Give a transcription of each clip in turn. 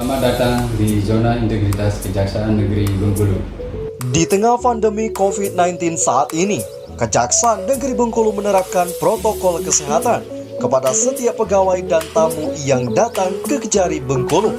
Selamat datang di Zona Integritas Kejaksaan Negeri Bengkulu. Di tengah pandemi COVID-19 saat ini, Kejaksaan Negeri Bengkulu menerapkan protokol kesehatan kepada setiap pegawai dan tamu yang datang ke Kejari Bengkulu.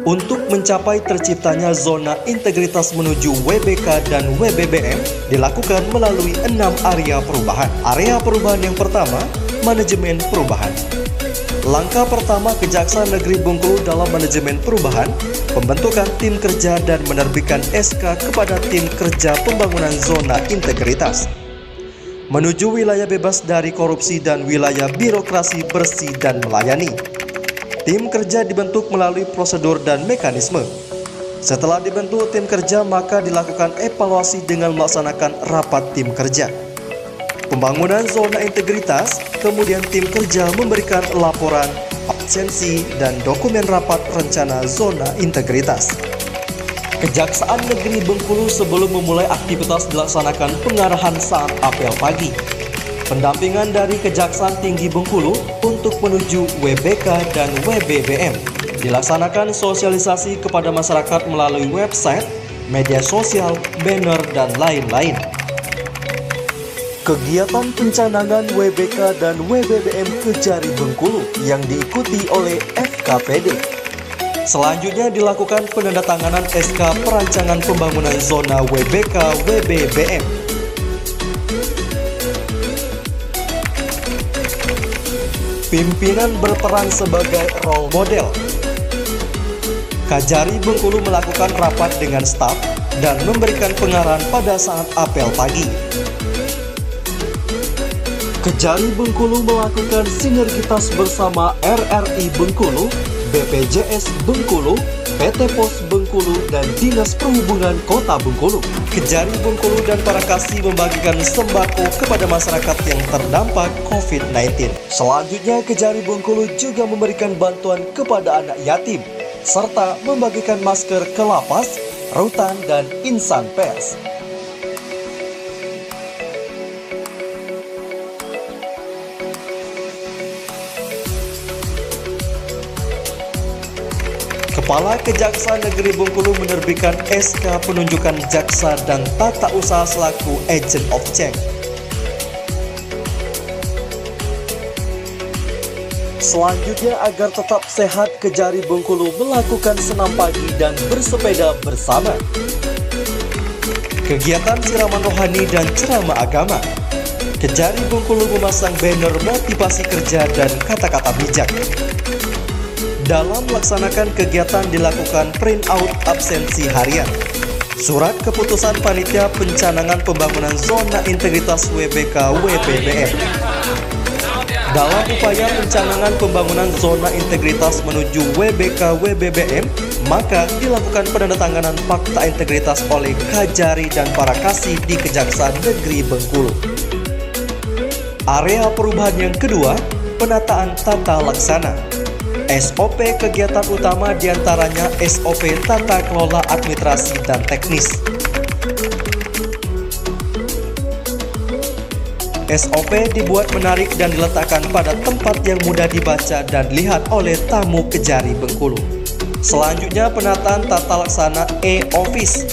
Untuk mencapai terciptanya zona integritas menuju WBK dan WBBM dilakukan melalui 6 area perubahan. Area perubahan yang pertama, manajemen perubahan. Langkah pertama Kejaksaan Negeri Bengkulu dalam manajemen perubahan, pembentukan tim kerja dan menerbitkan SK kepada tim kerja pembangunan zona integritas menuju wilayah bebas dari korupsi dan wilayah birokrasi bersih dan melayani. Tim kerja dibentuk melalui prosedur dan mekanisme. Setelah dibentuk tim kerja, maka dilakukan evaluasi dengan melaksanakan rapat tim kerja. Pembangunan zona integritas, kemudian tim kerja memberikan laporan, absensi, dan dokumen rapat rencana zona integritas. Kejaksaan Negeri Bengkulu sebelum memulai aktivitas dilaksanakan pengarahan saat apel pagi. Pendampingan dari Kejaksaan Tinggi Bengkulu untuk menuju WBK dan WBBM. Dilaksanakan sosialisasi kepada masyarakat melalui website, media sosial, banner, dan lain-lain. Kegiatan pencanangan WBK dan WBBM Kejari Bengkulu yang diikuti oleh FKPD. Selanjutnya dilakukan penandatanganan SK perancangan pembangunan zona WBK WBBM. Pimpinan berperan sebagai role model. Kejari Bengkulu melakukan rapat dengan staf dan memberikan pengarahan pada saat apel pagi. Kejari Bengkulu melakukan sinergitas bersama RRI Bengkulu, BPJS Bengkulu, PT Pos Bengkulu, dan Dinas Perhubungan Kota Bengkulu. Kejari Bengkulu dan para kasih membagikan sembako kepada masyarakat yang terdampak COVID-19. Selanjutnya, Kejari Bengkulu juga memberikan bantuan kepada anak yatim, serta membagikan masker ke lapas, rutan, dan insan pers. Kepala Kejaksaan Negeri Bengkulu menerbitkan SK penunjukan jaksa dan tata usaha selaku agent of change. Selanjutnya, agar tetap sehat, Kejari Bengkulu melakukan senam pagi dan bersepeda bersama. Kegiatan siraman rohani dan ceramah agama. Kejari Bengkulu memasang banner motivasi kerja dan kata-kata bijak. Dalam melaksanakan kegiatan dilakukan print out absensi harian, surat keputusan panitia pencanangan pembangunan zona integritas WBK WBBM. Dalam upaya pencanangan pembangunan zona integritas menuju WBK WBBM, maka dilakukan penandatanganan fakta integritas oleh Kejari dan para kasih di Kejaksaan Negeri Bengkulu. Area perubahan yang kedua, penataan tata laksana. SOP kegiatan utama diantaranya SOP tata kelola administrasi dan teknis. SOP dibuat menarik dan diletakkan pada tempat yang mudah dibaca dan dilihat oleh tamu Kejari Bengkulu. Selanjutnya, penataan tata laksana e-office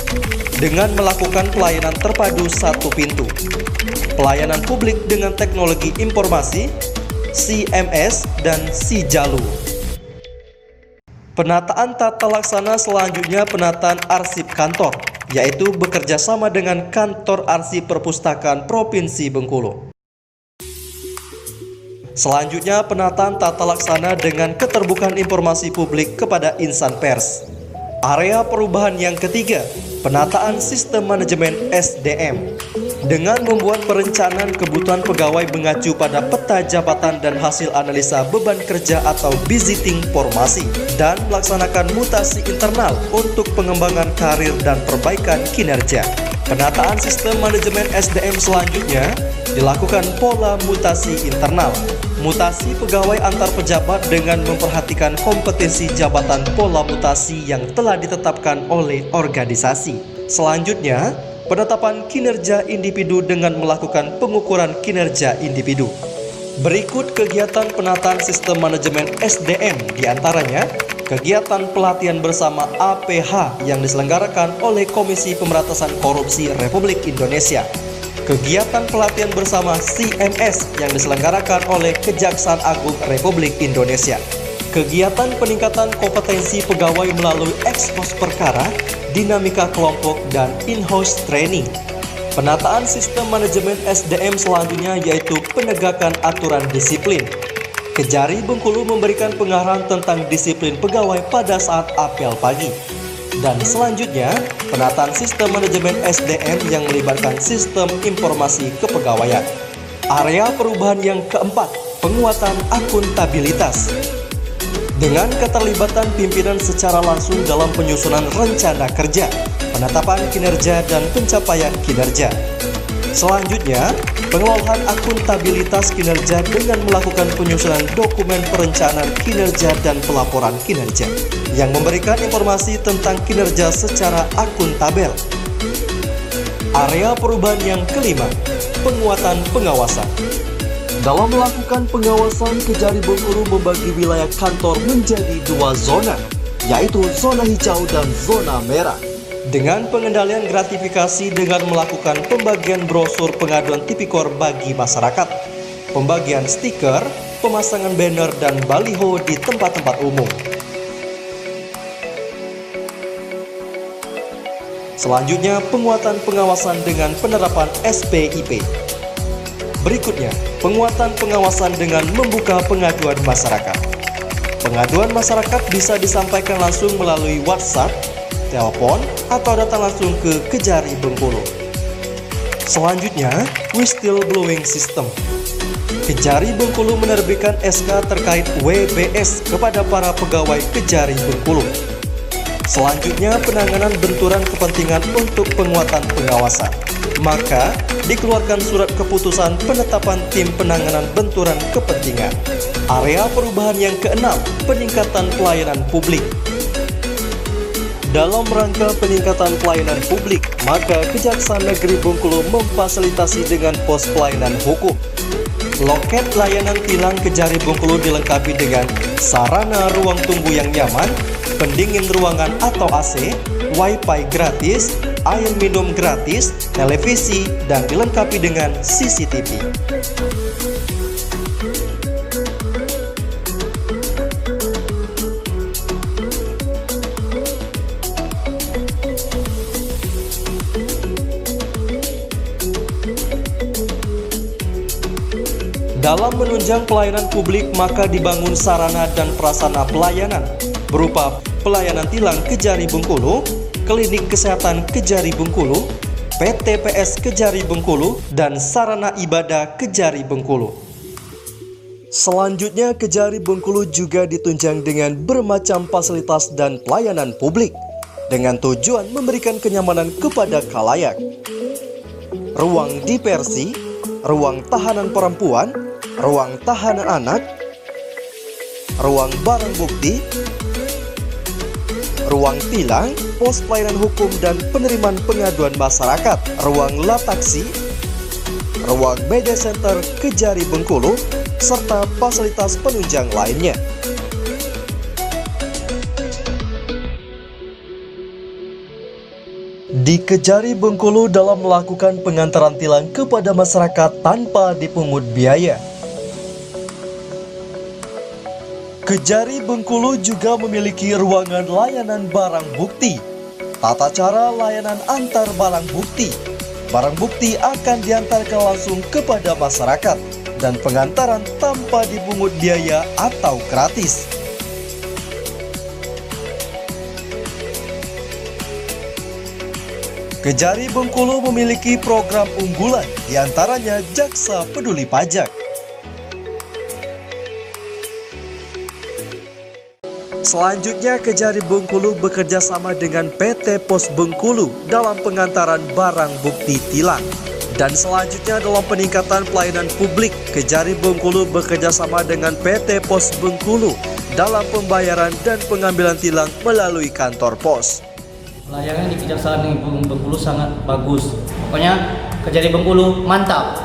dengan melakukan pelayanan terpadu satu pintu, pelayanan publik dengan teknologi informasi, CMS, dan Sijalu. Penataan tata laksana selanjutnya penataan arsip kantor, yaitu bekerja sama dengan Kantor Arsip Perpustakaan Provinsi Bengkulu. Selanjutnya penataan tata laksana dengan keterbukaan informasi publik kepada insan pers. Area perubahan yang ketiga, penataan sistem manajemen SDM. Dengan membuat perencanaan kebutuhan pegawai mengacu pada peta jabatan dan hasil analisa beban kerja atau visiting formasi, dan melaksanakan mutasi internal untuk pengembangan karir dan perbaikan kinerja. Penataan sistem manajemen SDM selanjutnya dilakukan pola mutasi internal, mutasi pegawai antar pejabat dengan memperhatikan kompetensi jabatan pola mutasi yang telah ditetapkan oleh organisasi. Selanjutnya, penetapan kinerja individu dengan melakukan pengukuran kinerja individu. Berikut kegiatan penataan sistem manajemen SDM, diantaranya kegiatan pelatihan bersama APH yang diselenggarakan oleh Komisi Pemberantasan Korupsi Republik Indonesia. Kegiatan pelatihan bersama CMS yang diselenggarakan oleh Kejaksaan Agung Republik Indonesia. Kegiatan peningkatan kompetensi pegawai melalui ekspos perkara, dinamika kelompok, dan in-house training. Penataan sistem manajemen SDM selanjutnya yaitu penegakan aturan disiplin. Kejari Bengkulu memberikan pengarahan tentang disiplin pegawai pada saat apel pagi. Dan selanjutnya, penataan sistem manajemen SDM yang melibatkan sistem informasi kepegawaian. Area perubahan yang keempat, penguatan akuntabilitas. Dengan keterlibatan pimpinan secara langsung dalam penyusunan rencana kerja, penetapan kinerja dan pencapaian kinerja. Selanjutnya, pengelolaan akuntabilitas kinerja dengan melakukan penyusunan dokumen perencanaan kinerja dan pelaporan kinerja yang memberikan informasi tentang kinerja secara akuntabel. Area perubahan yang kelima, penguatan pengawasan. Dalam melakukan pengawasan, Kejari Bengkulu membagi wilayah kantor menjadi 2 zona, yaitu zona hijau dan zona merah. Dengan pengendalian gratifikasi dengan melakukan pembagian brosur pengaduan tipikor bagi masyarakat, pembagian stiker, pemasangan banner dan baliho di tempat-tempat umum. Selanjutnya, penguatan pengawasan dengan penerapan SPIP. Berikutnya, penguatan pengawasan dengan membuka pengaduan masyarakat. Pengaduan masyarakat bisa disampaikan langsung melalui WhatsApp, telepon, atau datang langsung ke Kejari Bengkulu. Selanjutnya, whistleblowing system. Kejari Bengkulu menerbitkan SK terkait WBS kepada para pegawai Kejari Bengkulu. Selanjutnya, penanganan benturan kepentingan untuk penguatan pengawasan. Maka, dikeluarkan surat keputusan penetapan tim penanganan benturan kepentingan. Area perubahan yang keenam, peningkatan pelayanan publik. Dalam rangka peningkatan pelayanan publik, maka Kejaksaan Negeri Bengkulu memfasilitasi dengan pos pelayanan hukum. Loket layanan tilang Kejari Bengkulu dilengkapi dengan sarana ruang tunggu yang nyaman, pendingin ruangan atau AC, wifi gratis, air minum gratis, televisi, dan dilengkapi dengan CCTV. Dalam menunjang pelayanan publik, maka dibangun sarana dan prasarana pelayanan berupa pelayanan tilang Kejari Bengkulu, klinik kesehatan Kejari Bengkulu, PTPS Kejari Bengkulu, dan sarana ibadah Kejari Bengkulu. Selanjutnya, Kejari Bengkulu juga ditunjang dengan bermacam fasilitas dan pelayanan publik dengan tujuan memberikan kenyamanan kepada khalayak. Ruang diversi, ruang tahanan perempuan, ruang tahanan anak, ruang barang bukti, ruang tilang, pos pelayanan hukum dan penerimaan pengaduan masyarakat, ruang lataksi, ruang media center Kejari Bengkulu, serta fasilitas penunjang lainnya. Di Kejari Bengkulu dalam melakukan pengantaran tilang kepada masyarakat tanpa dipungut biaya. Kejari Bengkulu juga memiliki ruangan layanan barang bukti. Tata cara layanan antar barang bukti. Barang bukti akan diantarkan langsung kepada masyarakat dan pengantaran tanpa dipungut biaya atau gratis. Kejari Bengkulu memiliki program unggulan, diantaranya Jaksa Peduli Pajak. Selanjutnya, Kejari Bengkulu bekerja sama dengan PT Pos Bengkulu dalam pengantaran barang bukti tilang. Dan selanjutnya dalam peningkatan pelayanan publik, Kejari Bengkulu bekerja sama dengan PT Pos Bengkulu dalam pembayaran dan pengambilan tilang melalui kantor pos. Pelayanan di Kejaksaan Negeri Bengkulu sangat bagus. Pokoknya Kejari Bengkulu mantap.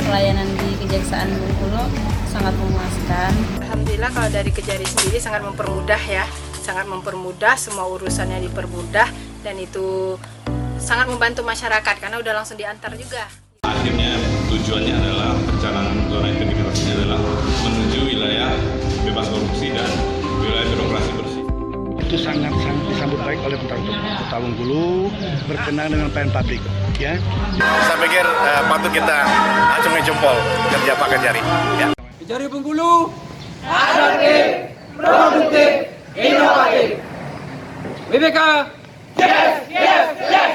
Pelayanan di Kejaksaan Bengkulu sangat memuaskan. Alhamdulillah kalau dari Kejari sendiri sangat mempermudah ya, sangat mempermudah, semua urusannya dipermudah dan itu sangat membantu masyarakat karena udah langsung diantar juga. Akhirnya tujuannya adalah pencalonan zona integritasnya adalah menuju wilayah bebas korupsi dan wilayah birokrasi bersih. Itu sangat disambut baik oleh Kota Bengkulu berkenaan dengan pelayanan publik. Ya. Saya pikir patut kita acungi jempol kerja Pak Kejari. Ya. Kejari Bengkulu, adaptif, produktif, inovatif. BBK, yes, yes, yes.